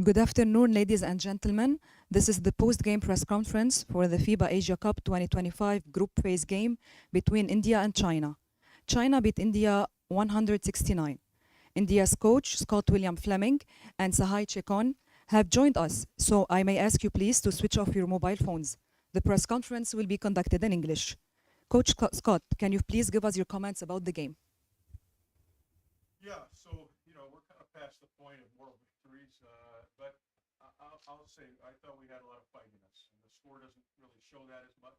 Good afternoon, ladies and gentlemen. This is the post-game press conference for the FIBA Asia Cup 2025 group phase game between India and China. China beat India 169. India's coach, Scott William Fleming, and Sahai Chekon have joined us, so I may ask you please to switch off your mobile phones. The press conference will be conducted in English. Coach Scott, can you please give us your comments about the game? Yeah, so, we're kind of past the point of moral victories, but I'll say I thought we had a lot of fight in us. And the score doesn't really show that as much,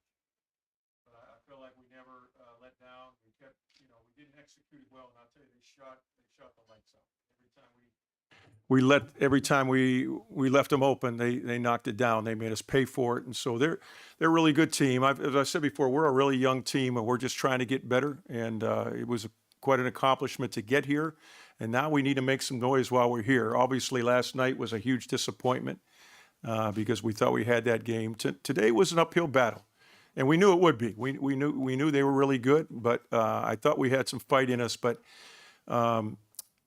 but I feel like we never let down. We kept, we didn't execute well, and I'll tell you, they shot the lights out. Every time we left them open, they knocked it down. They made us pay for it, and so they're a really good team. As I said before, we're a really young team, and we're just trying to get better. And it was quite an accomplishment to get here, and now we need to make some noise while we're here. Obviously, last night was a huge disappointment because we thought we had that game. Today was an uphill battle, and we knew it would be. We knew they were really good, but I thought we had some fight in us, but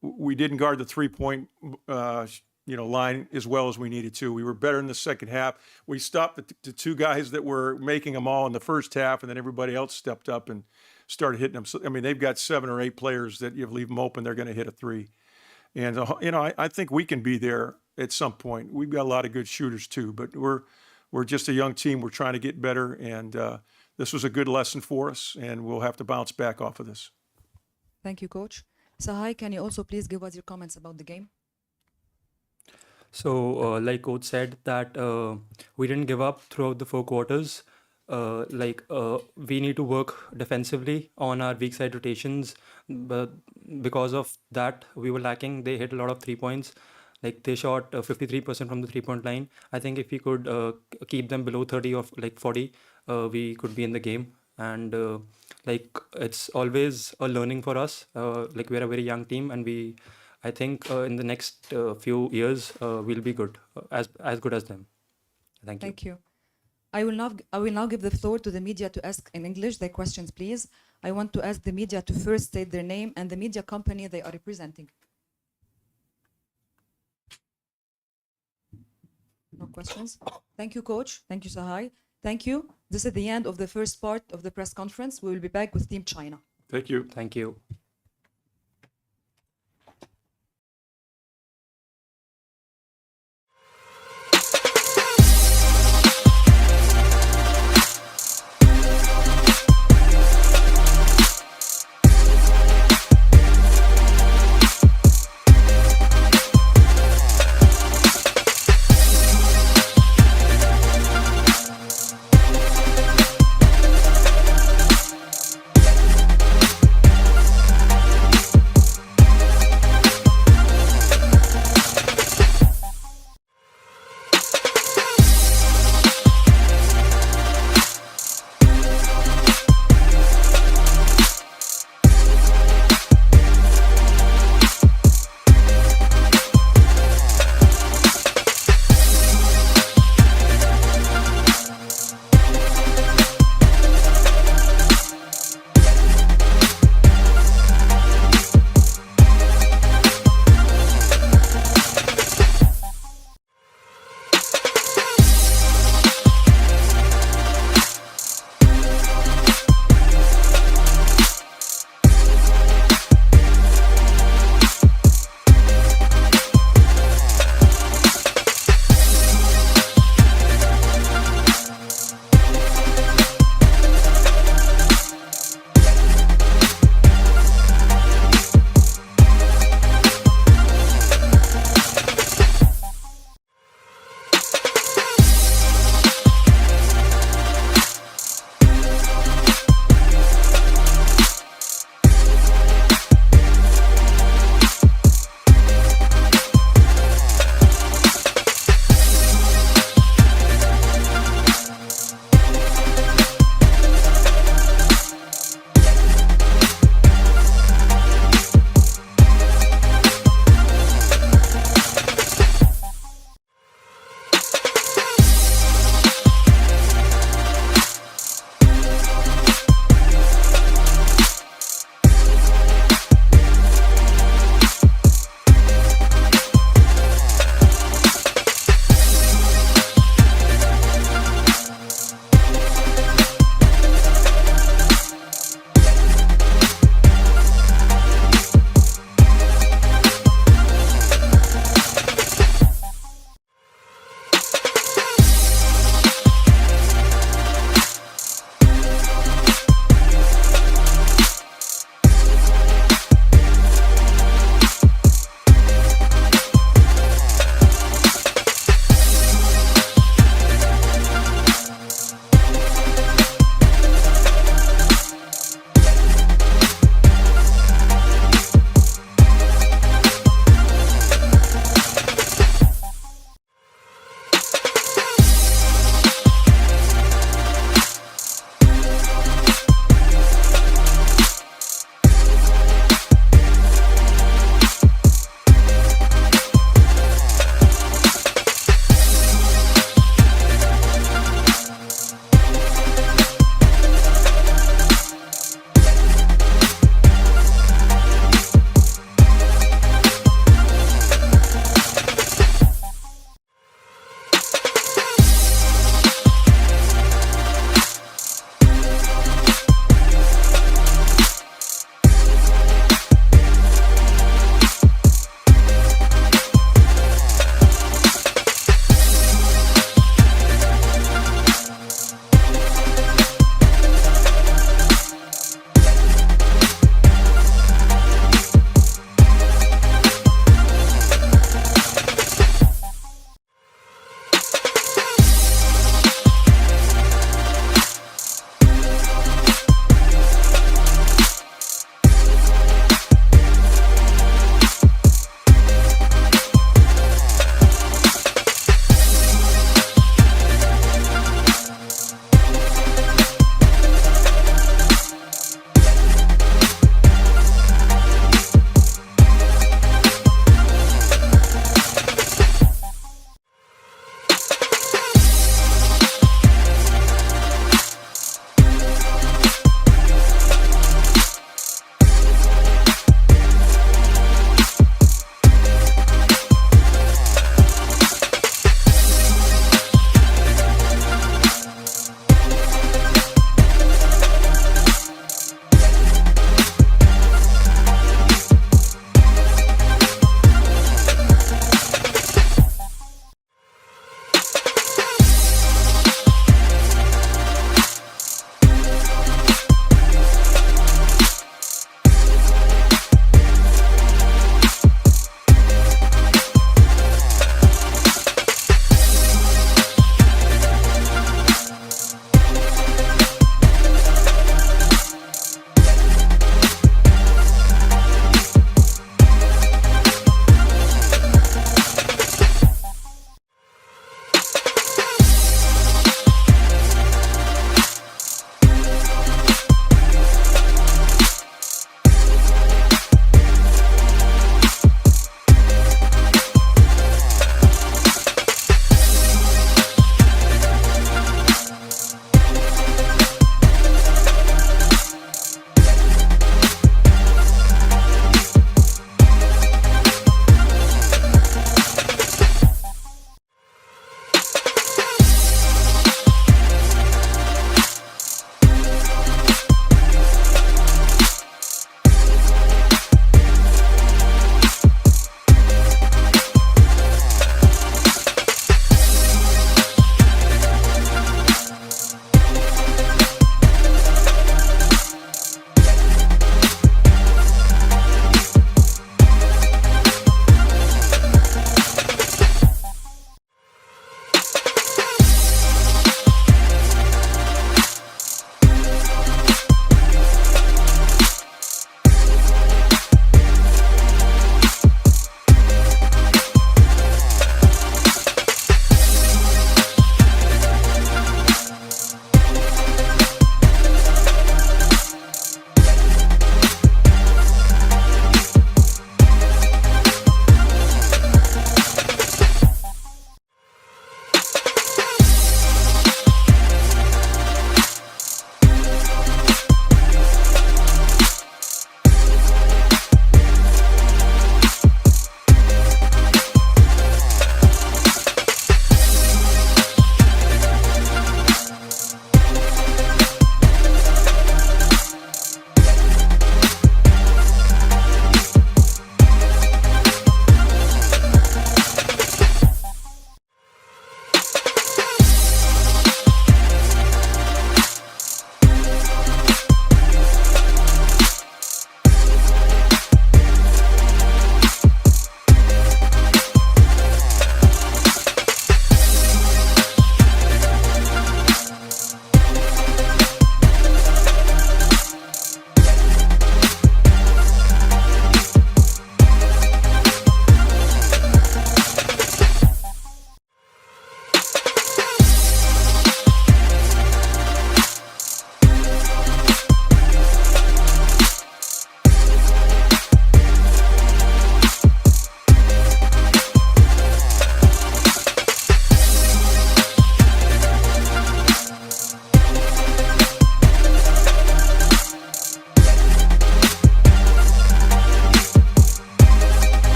we didn't guard the three-point line as well as we needed to. We were better in the second half. We stopped the two guys that were making them all in the first half, and then everybody else stepped up and started hitting them. So, I mean, they've got 7 or 8 players that you leave them open, they're going to hit a three. And, I think we can be there at some point. We've got a lot of good shooters too, but we're just a young team. We're trying to get better, and this was a good lesson for us, and we'll have to bounce back off of this. Thank you, Coach. Sahai, can you also please give us your comments about the game? So, like Coach said, that we didn't give up throughout the 4 quarters. We need to work defensively on our weak side rotations, but because of that, we were lacking. They hit a lot of 3 points. Like they shot 53% from the 3-point line. I think if we could keep them below 30 or 40, we could be in the game. And it's always a learning for us. We're a very young team, and I think in the next few years we'll be good, as good as them. Thank you. Thank you. I will now give the floor to the media to ask in English their questions, please. I want to ask the media to first state their name and the media company they are representing. No questions? Thank you, Coach. Thank you, Sahai. Thank you. This is the end of the first part of the press conference. We will be back with Team China. Thank you. Thank you.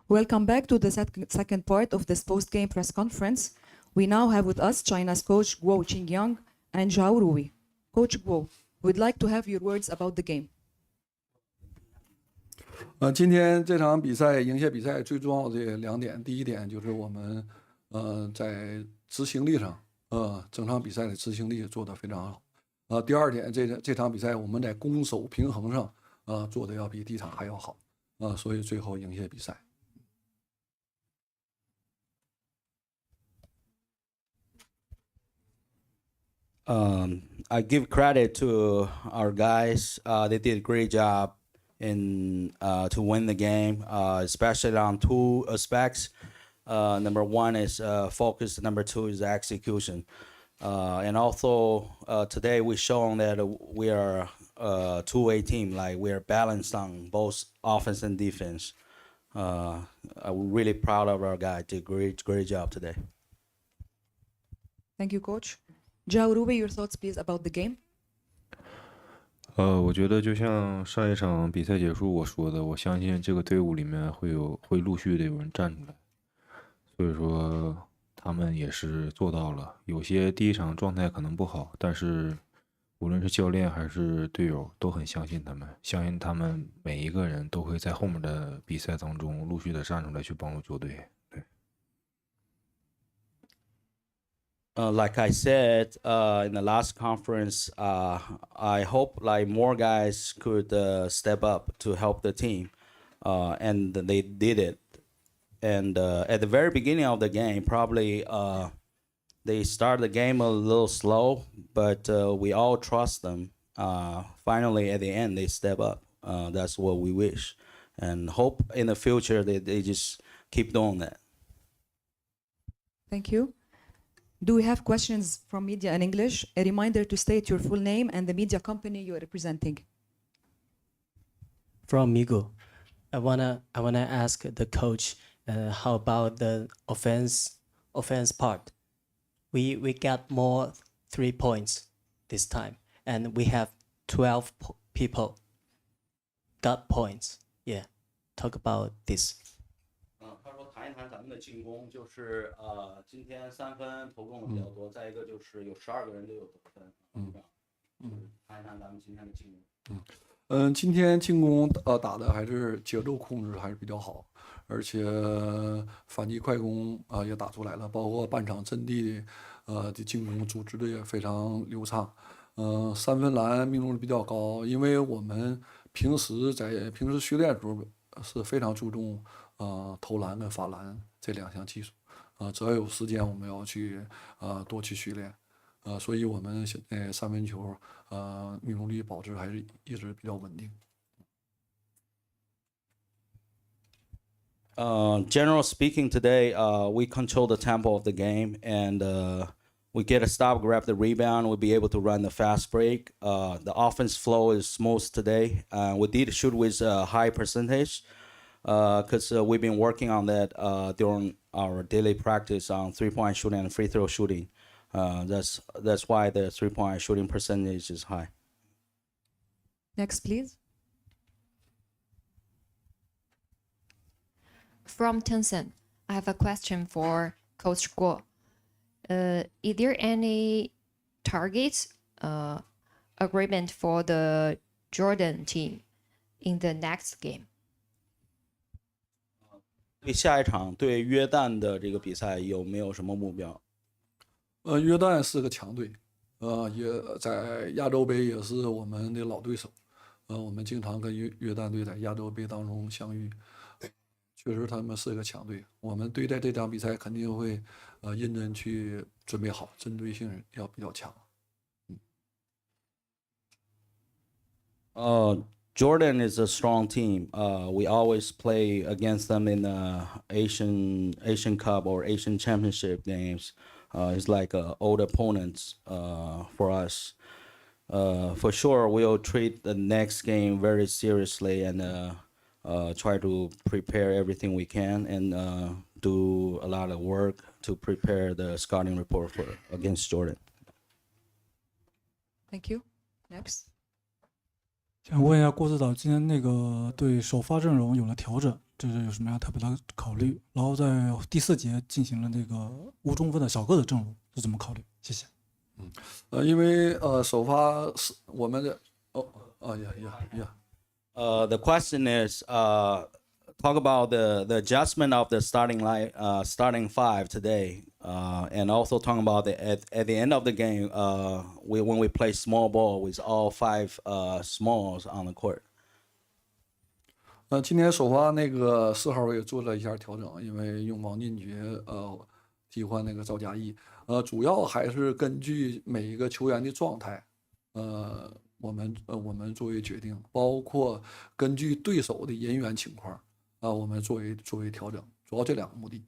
Welcome back to the second part of this post-game press conference. We now have with us China's coach Guo Qingyang and Zhao Rui. Coach Guo, we'd like to have your words about the game. 今天这场比赛赢下比赛最重要的2点，第一点就是我们在执行力上，整场比赛的执行力做得非常好。第二点，这场比赛我们在攻守平衡上做得要比第一场还要好，所以最后赢下比赛。I give credit to our guys. They did a great job in to win the game, especially on 2 aspects. Number 1 is focus. Number 2 is execution. And also today we shown that we are a two-way team. Like we are balanced on both offense and defense. I'm really proud of our guys. Did great job today. Thank you, Coach. Zhao Rui, your thoughts please about the game. 我觉得就像上一场比赛结束我说的，我相信这个队伍里面会陆续的有人站出来，所以说他们也是做到了。有些第一场状态可能不好，但是无论是教练还是队友都很相信他们，相信他们每一个人都会在后面的比赛当中陆续的站出来去帮助球队。对。Like I said in the last conference, I hope like more guys could step up to help the team, and they did it. And at the very beginning of the game, probably they started the game a little slow, but we all trust them. Finally, at the end, they step up. That's what we wish, and hope in the future they just keep doing that. Thank you. Do we have questions from media in English? A reminder to state your full name and the media company you are representing. From Migo, I wanna ask the coach, how about the offense part? We got more 3 points this time, and we have 12 people got points. Yeah, talk about this. 他说谈一谈咱们的进攻，就是今天3分投中的比较多，再一个就是有12个人都有得分。谈一谈咱们今天的进攻。今天进攻打的还是节奏控制还是比较好，而且反击快攻也打出来了，包括半场阵地的进攻组织的也非常流畅。3分篮命中率比较高，因为我们平时训练的时候是非常注重投篮跟罚篮这2项技术，只要有时间我们要去多去训练，所以我们3分球命中率保持还是一直比较稳定。General speaking, today we control the tempo of the game, and we get a stop, grab the rebound. We'll be able to run the fast break. The offense flow is smooth today. We did shoot with a high percentage because we've been working on that during our daily practice on 3-point shooting and free throw shooting. That's why the 3-point shooting percentage is high. Next, please. From Tencent, I have a question for Coach Guo. Is there any targets agreement for the Jordan team in the next game? 对下一场对约旦的这个比赛有没有什么目标？约旦是个强队，也在亚洲杯也是我们的老对手，我们经常跟约旦队在亚洲杯当中相遇，确实他们是个强队。我们对待这场比赛肯定会认真去准备好，针对性要比较强。Jordan is a strong team. We always play against them in the Asian Cup or Asian Championship games. It's like old opponents for us. For sure, we'll treat the next game very seriously and try to prepare everything we can and do a lot of work to prepare the scouting report for against Jordan. Thank you. Next. 想问一下郭指导，今天那个对首发阵容有了调整，这是有什么样特别的考虑？然后在第4节进行了那个无中锋的小个子阵容是怎么考虑？谢谢。因为首发是我们的The question is, talk about the adjustment of the starting five today, and also talking about at the end of the game, when we play small ball with all 5 smalls on the court. 今天首发那个4号也做了一下调整，因为用王进爵替换那个赵嘉译，主要还是根据每一个球员的状态，我们作为决定，包括根据对手的人员情况我们作为调整，主要这2个目的。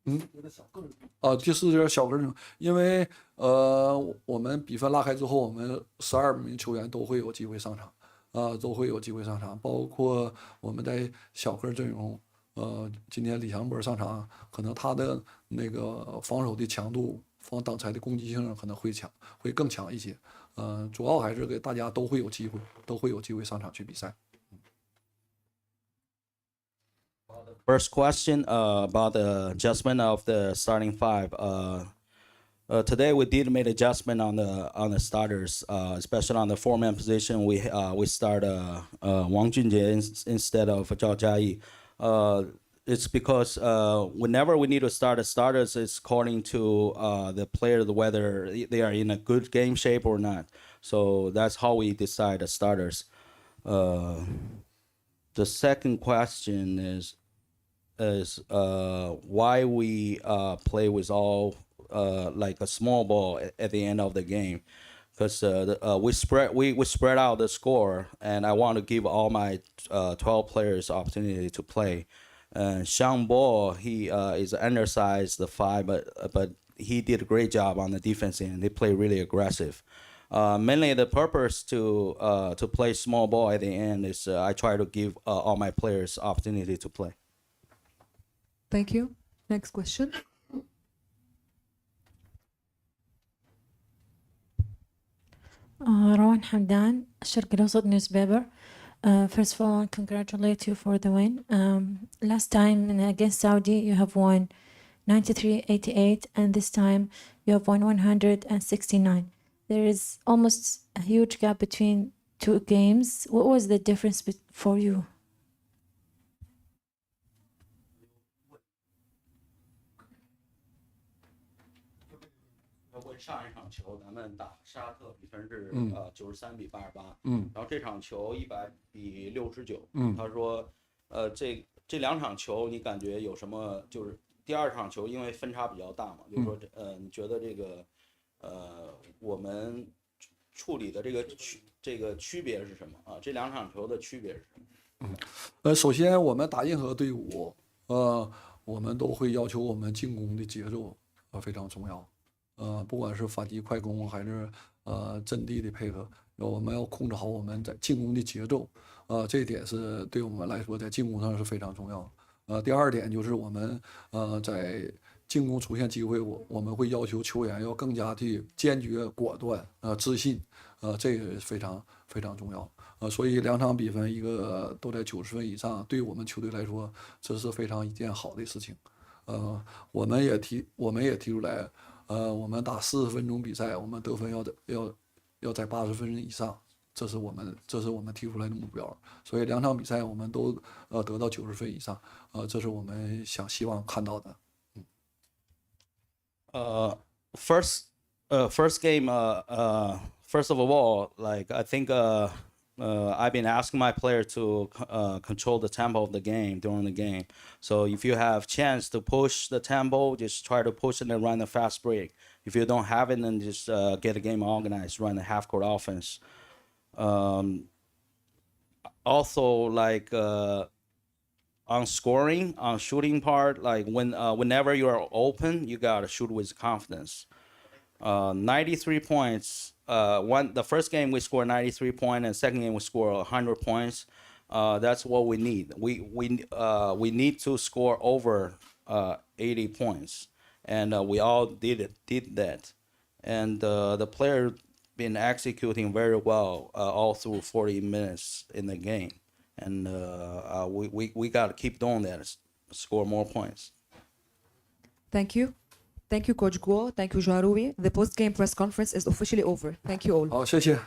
第4节小个人，因为我们比分拉开之后，我们12名球员都会有机会上场。都会有机会上场，包括我们在小个阵容，今天李强波上场，可能他的那个防守的强度、防挡拆的攻击性可能会更强一些，主要还是给大家都会有机会上场去比赛。First question about the adjustment of the starting 5. Today we did make adjustment on the starters, especially on the 4-man position. We start Wang Junjie instead of Zhao Jiayi. It's because whenever we need to start the starters, it's according to the player, whether they are in a good game shape or not. So that's how we decide the starters. The second question is why we play with all like a small ball at the end of the game, because we spread out the score, and I want to give all my 12 players opportunity to play. Xiang Bo, he is undersized, the 5, but he did a great job on the defense end. They play really aggressive. Mainly the purpose to play small ball at the end is I try to give all my players opportunity to play. Thank you. Next question. روان حمدان, الشرق الأوسط newspaper. First of all, I want to congratulate you for the win. Last time against Saudi, you have won 93-88, and this time you have won 169. There is almost a huge gap between 2 games. What was the difference for you? song 一场球咱们打沙特比分是93比88，然后这场球100比69，他说这2场球你感觉有什么？就是第2场球因为分差比较大嘛，就是说你觉得这个我们处理的这个区别是什么啊？这2场球的区别是什么？首先我们打任何队伍，我们都会要求我们进攻的节奏非常重要。不管是反击快攻还是阵地的配合，我们要控制好我们在进攻的节奏，这一点是对我们来说在进攻上是非常重要的。第2点就是我们在进攻出现机会，我们会要求球员要更加的坚决、果断、自信，这个非常非常重要。所以2场比分一个都在90分以上，对我们球队来说这是非常一件好的事情。我们也提出来。我们打40分钟比赛，我们得分要在80分以上，这是我们提出来的目标。所以2场比赛我们都得到90分以上，这是我们希望看到的。First game, first of all, like I think I've been asking my player to control the tempo of the game during the game. So if you have chance to push the tempo, just try to push it and run a fast break. If you don't have it, then just get a game organized, run a half-court offense. Also, like on scoring, on shooting part, like whenever you are open, you gotta shoot with confidence. 93 points. The first game we scored 93 points, and second game we scored 100 points. That's what we need. We need to score over 80 points, and we all did that. And the player been executing very well all through 40 minutes in the game, and we got to keep doing that, score more points. Thank you. Thank you, Coach Guo. Thank you, Joarubi. The post-game press conference is officially over. Thank you all. 好，谢谢。